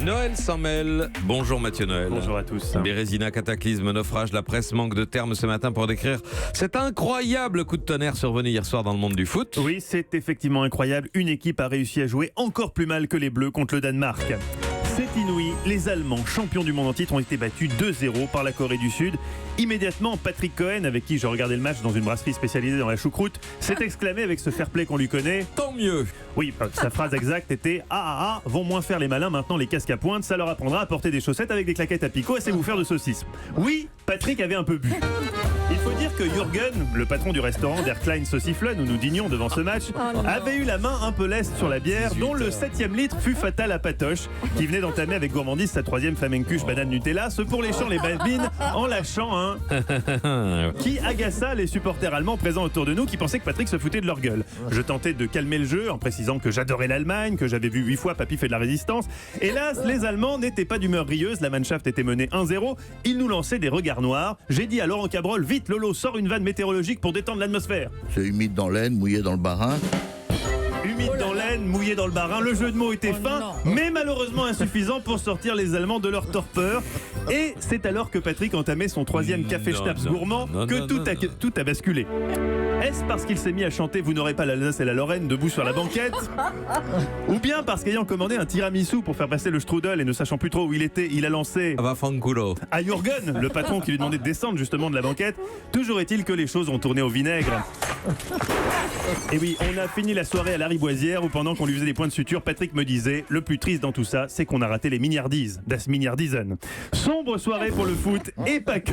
Noël s'en mêle. Bonjour Mathieu Noël. Bonjour à tous. Bérésina, cataclysme, naufrage, la presse manque de termes ce matin pour décrire cet incroyable coup de tonnerre survenu hier soir dans le monde du foot. Oui, c'est effectivement incroyable. Une équipe a réussi à jouer encore plus mal que les Bleus contre le Danemark. C'est inouï, les Allemands, champions du monde en titre, ont été battus 2-0 par la Corée du Sud. Immédiatement, Patrick Cohen, avec qui je regardais le match dans une brasserie spécialisée dans la choucroute, s'est exclamé avec ce fair play qu'on lui connaît. Tant mieux. Oui, sa phrase exacte était « Ah, vont moins faire les malins maintenant les casques à pointe, ça leur apprendra à porter des chaussettes avec des claquettes à picot et c'est vous faire de saucisses. » Oui, Patrick avait un peu bu. Il faut dire que Jürgen, le patron du restaurant Der Klein Sauciflun où nous dînions devant ce match, avait eu la main un peu leste sur la bière, dont le 7e litre fut fatal à Patoche, qui venait d'entamer avec gourmandise sa 3e flamencuche banane Nutella, ce pour léchant les babines en lâchant un qui agaça les supporters allemands présents autour de nous qui pensaient que Patrick se foutait de leur gueule. Je tentais de calmer le jeu en précisant que j'adorais l'Allemagne, que j'avais vu 8 fois Papy fait de la résistance. Hélas, les Allemands n'étaient pas d'humeur rieuse, la Mannschaft était menée 1-0, ils nous lançaient des regards noirs. J'ai dit à Laurent Cabrol, vite Lolo, sors une vanne météorologique pour détendre l'atmosphère. C'est humide dans l'aine, mouillé dans le barin. Humide dans l'aine, mouillé dans le barin, le jeu de mots était fin, mais malheureusement insuffisant pour sortir les Allemands de leur torpeur. Et c'est alors que Patrick entamait son 3e café Schnaps gourmand que tout a basculé. Est-ce parce qu'il s'est mis à chanter « Vous n'aurez pas l'Alsace et la Lorraine debout sur la banquette ?» Ou bien parce qu'ayant commandé un tiramisu pour faire passer le strudel et ne sachant plus trop où il était, il a lancé Va fanculo à Jürgen, le patron qui lui demandait de descendre justement de la banquette. Toujours est-il que les choses ont tourné au vinaigre. Et oui, on a fini la soirée à la Riboisière où pendant qu'on lui faisait des points de suture, Patrick me disait « Le plus triste dans tout ça, c'est qu'on a raté les Milliardises, das Milliardisen. » Sombre soirée pour le foot et pas que.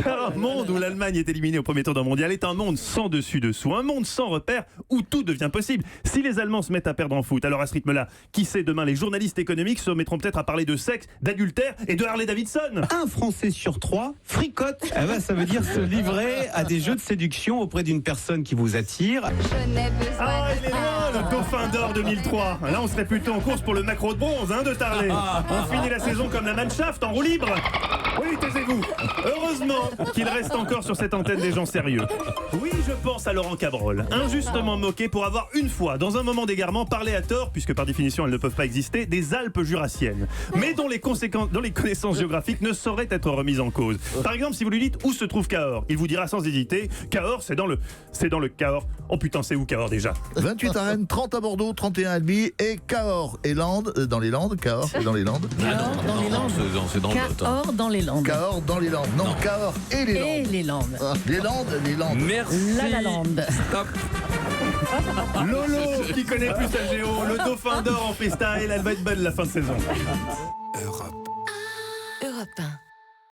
Car un monde où l'Allemagne est éliminée au premier tour d'un mondial est un monde sans dessus-dessous, un monde sans repères où tout devient possible. Si les Allemands se mettent à perdre en foot, alors à ce rythme-là, qui sait, demain les journalistes économiques se mettront peut-être à parler de sexe, d'adultère et de Harley Davidson. Un Français sur 3 fricote. Eh ben, ça veut dire se livrer à des jeux de séduction auprès d'une personne qui vous attire. Ah, il est loin, le Dauphin d'or 2003. Là, on serait plutôt en course pour le Macro de bronze, de Tarlet. On finit la saison comme la Mannschaft, en roue libre. Oui, taisez-vous. Heureusement qu'il reste encore sur cette antenne des gens sérieux. Oui, je pense à Laurent Cabrol, injustement moqué pour avoir une fois, dans un moment d'égarement, parlé à tort, puisque par définition elles ne peuvent pas exister, des Alpes jurassiennes, mais dont les connaissances géographiques ne sauraient être remises en cause. Par exemple, si vous lui dites où se trouve Cahors, il vous dira sans hésiter, Cahors, c'est dans le Cahors. Oh putain, c'est où Cahors déjà? 28 à Rennes, 30 à Bordeaux, 31 à Albi et Cahors et Landes, dans les Landes. Cahors, c'est dans les Landes. Cahors dans les Landes. Cahors dans les Landes. Cahors dans les Landes. Non, Cahors et les Landes. Et les Landes. Ah, les Landes. Merci. La Lande. Stop. Lolo, qui connaît plus sa géo, le Dauphin d'or en freestyle, elle va être belle la fin de saison. Europe 1.